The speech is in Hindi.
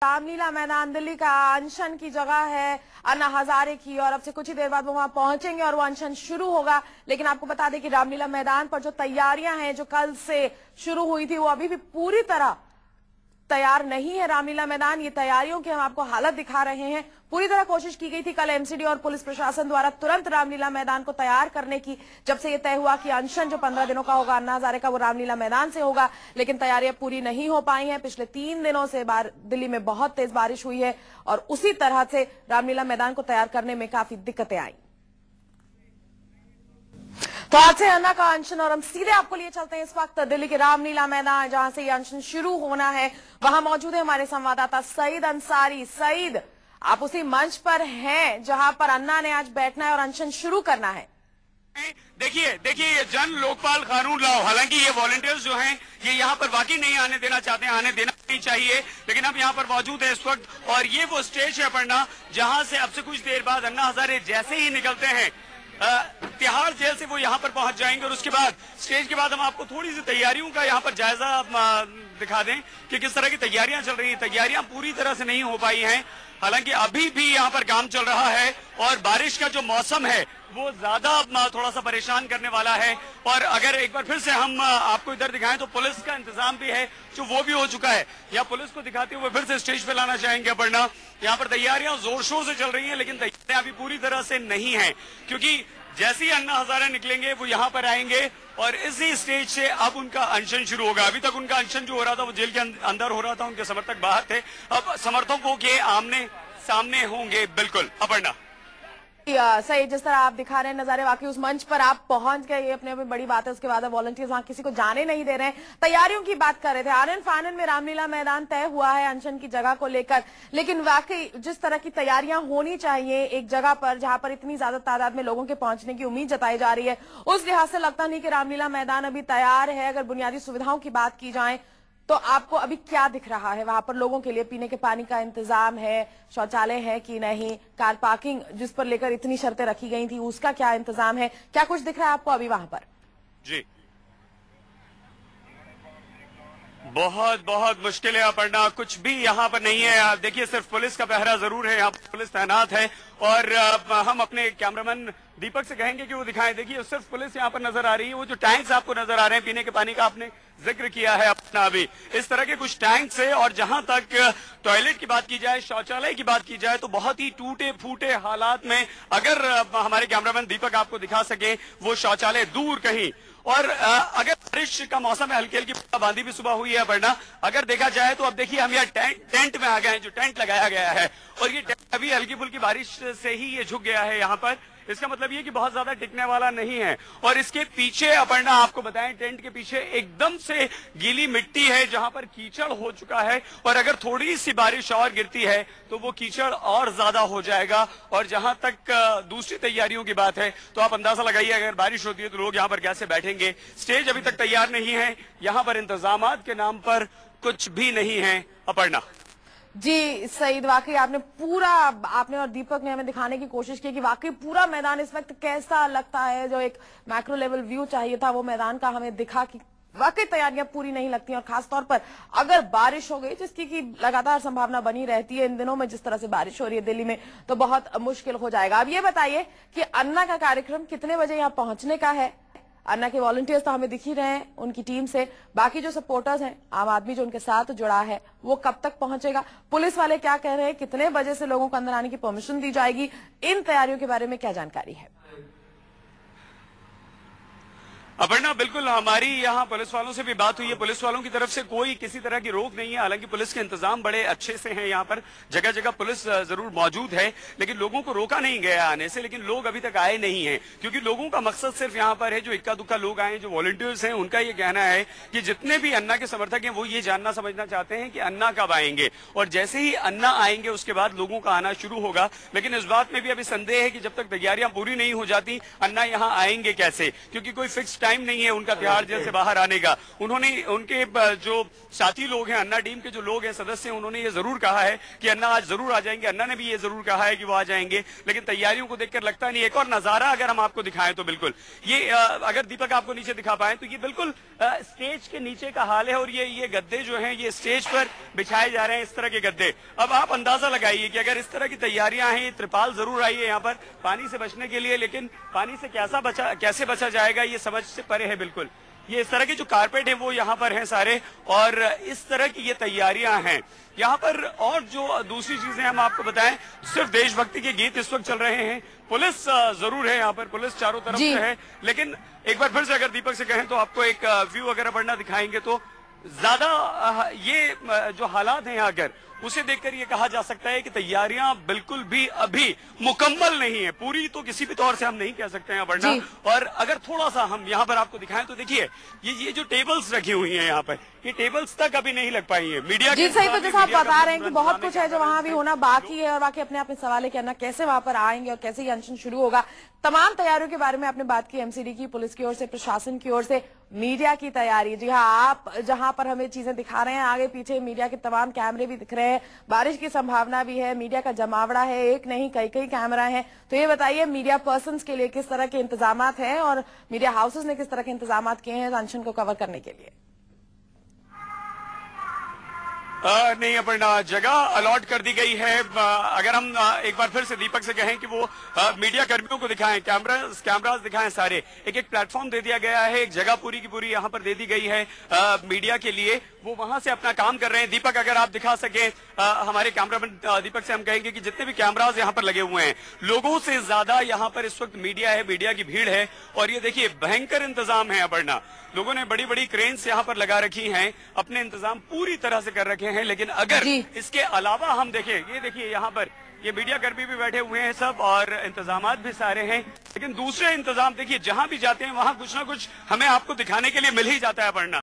रामलीला मैदान दिल्ली का अनशन की जगह है अन्ना हजारे की, और अब से कुछ ही देर बाद वो वहां पहुंचेंगे और वो अनशन शुरू होगा। लेकिन आपको बता दें कि रामलीला मैदान पर जो तैयारियां हैं जो कल से शुरू हुई थी वो अभी भी पूरी तरह तैयार नहीं है। रामलीला मैदान, ये तैयारियों की हम आपको हालत दिखा रहे हैं। पूरी तरह कोशिश की गई थी कल एमसीडी और पुलिस प्रशासन द्वारा तुरंत रामलीला मैदान को तैयार करने की, जब से ये तय हुआ कि अनशन जो 15 दिनों का होगा अन्ना हजारे का वो रामलीला मैदान से होगा। लेकिन तैयारियां पूरी नहीं हो पाई हैं। पिछले 3 दिनों से दिल्ली में बहुत तेज बारिश हुई है और उसी तरह से रामलीला मैदान को तैयार करने में काफी दिक्कतें आई। तो आज से अन्ना का अनशन, और हम सीधे आपको लिए चलते हैं इस वक्त दिल्ली के रामलीला मैदान जहां से ये अनशन शुरू होना है। वहां मौजूद है हमारे संवाददाता सईद अंसारी। सईद, आप उसी मंच पर हैं जहां पर अन्ना ने आज बैठना है और अनशन शुरू करना है। देखिए ये जन लोकपाल कानून लाओ, हालांकि ये वॉलंटियर्स जो हैं ये यहाँ पर वाकई नहीं आने देना चाहते हैं, आने देना नहीं चाहिए, लेकिन अब यहाँ पर मौजूद है इस वक्त। और ये वो स्टेज है पढ़ना जहां से अब से कुछ देर बाद अन्ना हजारे जैसे ही निकलते हैं तिहाड़ जेल से वो यहाँ पर पहुंच जाएंगे। और उसके बाद स्टेज के बाद हम आपको थोड़ी सी तैयारियों का यहाँ पर जायजा दिखा दें कि किस तरह की तैयारियां चल रही हैं। तैयारियां पूरी तरह से नहीं हो पाई हैं, हालांकि अभी भी यहाँ पर काम चल रहा है और बारिश का जो मौसम है वो ज्यादा थोड़ा सा परेशान करने वाला है। और अगर एक बार फिर से हम आपको इधर दिखाएं तो पुलिस का इंतजाम भी है जो वो भी हो चुका है। या पुलिस को दिखाते हुए फिर से स्टेज पे लाना चाहेंगे अपर्णा। यहाँ पर तैयारियां जोर शोर से चल रही हैं, लेकिन तैयारियां अभी पूरी तरह से नहीं है, क्योंकि जैसे ही अन्ना हजारे निकलेंगे वो यहाँ पर आएंगे और इसी स्टेज से अब उनका अनशन शुरू होगा। अभी तक उनका अनशन जो हो रहा था वो जेल के अंदर हो रहा था, उनके समर्थक बाहर थे, अब समर्थकों के आमने सामने होंगे। बिल्कुल अपर्णा। सही, जिस तरह आप दिखा रहे हैं नजारे, वाकई उस मंच पर आप पहुंच गए, ये अपने में बड़ी बात है। उसके बाद वॉलंटियर्स वहां किसी को जाने नहीं दे रहे हैं। तैयारियों की बात कर रहे थे, आनन फानन में रामलीला मैदान तय हुआ है अनशन की जगह को लेकर, लेकिन वाकई जिस तरह की तैयारियां होनी चाहिए एक जगह पर जहां पर इतनी ज्यादा तादाद में लोगों के पहुंचने की उम्मीद जताई जा रही है, उस लिहाज से लगता नहीं कि रामलीला मैदान अभी तैयार है। अगर बुनियादी सुविधाओं की बात की जाए तो आपको अभी क्या दिख रहा है वहां पर? लोगों के लिए पीने के पानी का इंतजाम है, शौचालय है कि नहीं, कार पार्किंग जिस पर लेकर इतनी शर्तें रखी गई थी उसका क्या इंतजाम है, क्या कुछ दिख रहा है आपको अभी वहां पर? जी बहुत मुश्किल है अपर्णा, कुछ भी यहाँ पर नहीं है। आप देखिए सिर्फ पुलिस का पहरा जरूर है, यहाँ पर पुलिस तैनात है। और हम अपने कैमरामैन दीपक से कहेंगे कि वो दिखाएं। देखिए सिर्फ पुलिस यहाँ पर नजर आ रही है। वो जो टैंक्स आपको नजर आ रहे हैं पीने के पानी का, आपने जिक्र किया है अपना, अभी इस तरह के कुछ टैंक्स है। और जहां तक टॉयलेट की बात की जाए, शौचालय की बात की जाए, तो बहुत ही टूटे फूटे हालात में, अगर हमारे कैमरामैन दीपक आपको दिखा सके वो शौचालय दूर कहीं। और अगर बारिश का मौसम है, हल्की हल्की बूंदाबांदी भी सुबह हुई है वरना अगर देखा जाए तो अब देखिए हम यहाँ टेंट में आ गए हैं, जो टेंट लगाया गया है, और ये टेंट अभी हल्की फुल्की बारिश से ही ये झुक गया है यहाँ पर। इसका मतलब ये कि बहुत ज्यादा टिकने वाला नहीं है। और इसके पीछे अपर्णा आपको बताएं, टेंट के पीछे एकदम से गीली मिट्टी है जहां पर कीचड़ हो चुका है, और अगर थोड़ी सी बारिश और गिरती है तो वो कीचड़ और ज्यादा हो जाएगा। और जहां तक दूसरी तैयारियों की बात है तो आप अंदाजा लगाइए अगर बारिश होती है तो लोग यहाँ पर कैसे बैठेंगे। स्टेज अभी तक तैयार नहीं है, यहाँ पर इंतजामात के नाम पर कुछ भी नहीं है अपर्णा। जी सईद, वाकई आपने और दीपक ने हमें दिखाने की कोशिश की कि वाकई पूरा मैदान इस वक्त कैसा लगता है। जो एक मैक्रो लेवल व्यू चाहिए था वो मैदान का हमें दिखा कि वाकई तैयारियां पूरी नहीं लगती, और खासतौर पर अगर बारिश हो गई, जिसकी की लगातार संभावना बनी रहती है इन दिनों में, जिस तरह से बारिश हो रही है दिल्ली में, तो बहुत मुश्किल हो जाएगा। अब ये बताइए कि अन्ना का कार्यक्रम कितने बजे यहाँ पहुंचने का है? अन्ना के वॉलंटियर्स तो हमें दिख ही रहे हैं उनकी टीम से, बाकी जो सपोर्टर्स हैं, आम आदमी जो उनके साथ जुड़ा है, वो कब तक पहुंचेगा? पुलिस वाले क्या कह रहे हैं, कितने बजे से लोगों को अंदर आने की परमिशन दी जाएगी? इन तैयारियों के बारे में क्या जानकारी है? अपर्णा, बिल्कुल हमारी यहाँ पुलिस वालों से भी बात हुई है। पुलिस वालों की तरफ से कोई किसी तरह की रोक नहीं है, हालांकि पुलिस के इंतजाम बड़े अच्छे से हैं। यहाँ पर जगह जगह पुलिस जरूर मौजूद है, लेकिन लोगों को रोका नहीं गया आने से। लेकिन लोग अभी तक आए नहीं हैं, क्योंकि लोगों का मकसद सिर्फ यहाँ पर है, जो इक्का दुक्का लोग आए, जो वॉलंटियर्स हैं, उनका ये कहना है कि जितने भी अन्ना के समर्थक हैं वो ये जानना समझना चाहते हैं कि अन्ना कब आएंगे, और जैसे ही अन्ना आएंगे उसके बाद लोगों का आना शुरू होगा। लेकिन इस बात में भी अभी संदेह है कि जब तक तैयारियां पूरी नहीं हो जाती अन्ना यहाँ आएंगे कैसे, क्योंकि कोई फिक्स टाइम नहीं है उनका तिहाड़ जेल से बाहर आने का। उन्होंने उनके जो साथी लोग हैं, अन्ना टीम के जो लोग हैं, सदस्य हैं, उन्होंने ये जरूर कहा है कि अन्ना आज जरूर आ जाएंगे। अन्ना ने भी ये जरूर कहा है कि वो आ जाएंगे, लेकिन तैयारियों को देखकर लगता नहीं। एक और नजारा अगर हम आपको दिखाएं तो बिल्कुल ये अगर दीपक आपको नीचे दिखा पाए तो ये बिल्कुल स्टेज के नीचे का हाल है, और ये गद्दे जो हैं ये स्टेज पर बिछाए जा रहे हैं, इस तरह के गद्दे। अब आप अंदाजा लगाइए कि अगर इस तरह की तैयारियां हैं, त्रिपाल जरूर आई है यहाँ पर पानी से बचने के लिए, लेकिन पानी से कैसे बचा जाएगा ये समझ से परे है बिल्कुल। ये इस तरह के जो कारपेट है वो यहाँ पर हैं सारे, और इस तरह की ये तैयारियां हैं यहाँ पर। और जो दूसरी चीजें हम आपको बताएं, सिर्फ देशभक्ति के गीत इस वक्त चल रहे हैं। पुलिस जरूर है यहाँ पर, पुलिस चारों तरफ से है, लेकिन एक बार फिर से अगर दीपक से कहें तो आपको एक व्यू अगर बढ़ना दिखाएंगे तो ज्यादा ये जो हालात हैं यहाँ अगर उसे देखकर ये कहा जा सकता है कि तैयारियां बिल्कुल भी अभी मुकम्मल नहीं है। पूरी तो किसी भी तौर से हम नहीं कह सकते हैं वरना। और अगर थोड़ा सा हम यहाँ पर आपको दिखाएं तो देखिए ये जो टेबल्स रखी हुई हैं यहाँ पर, ये टेबल्स तक अभी नहीं लग पाई है। मीडिया जी सही, तो जैसा आप बता रहे हैं कि बहुत कुछ है जो वहां भी होना बाकी है, और बाकी अपने आप में सवाल है कि अन्ना कैसे वहां पर आएंगे और कैसे ये अनशन शुरू होगा। तमाम तैयारियों के बारे में आपने बात की, एमसीडी की, पुलिस की ओर से, प्रशासन की ओर से, मीडिया की तैयारी। जी हाँ, आप जहां पर हमें चीजें दिखा रहे हैं, आगे पीछे मीडिया के तमाम कैमरे भी दिख रहे हैं, बारिश की संभावना भी है, मीडिया का जमावड़ा है, एक नहीं कई कैमरा है। तो ये बताइए मीडिया पर्सन्स के लिए किस तरह के इंतजाम हैं और मीडिया हाउसेस ने किस तरह के इंतजाम किए हैं अनशन को कवर करने के लिए? नहीं अपर्णा, जगह अलॉट कर दी गई है। अगर हम एक बार फिर से दीपक से कहें कि वो मीडिया कर्मियों को दिखाएं, कैमरास दिखाएं, सारे एक प्लेटफॉर्म दे दिया गया है, एक जगह पूरी की पूरी यहाँ पर दे दी गई है मीडिया के लिए। वो वहां से अपना काम कर रहे हैं। दीपक अगर आप दिखा सके, हमारे कैमरामैन दीपक से हम कहेंगे कि जितने भी कैमरास यहाँ पर लगे हुए हैं, लोगों से ज्यादा यहाँ पर इस वक्त मीडिया है, मीडिया की भीड़ है। और ये देखिए भयंकर इंतजाम है अपर्णा, लोगों ने बड़ी बड़ी क्रेन्स यहाँ पर लगा रखी हैं, अपने इंतजाम पूरी तरह से कर रखे हैं। लेकिन अगर इसके अलावा हम देखें, ये देखिए यहाँ पर ये मीडिया कर्मी भी बैठे हुए हैं सब, और इंतजामात भी सारे हैं। लेकिन दूसरे इंतजाम देखिए, जहां भी जाते हैं वहां कुछ ना कुछ हमें आपको दिखाने के लिए मिल ही जाता है अपर्णा।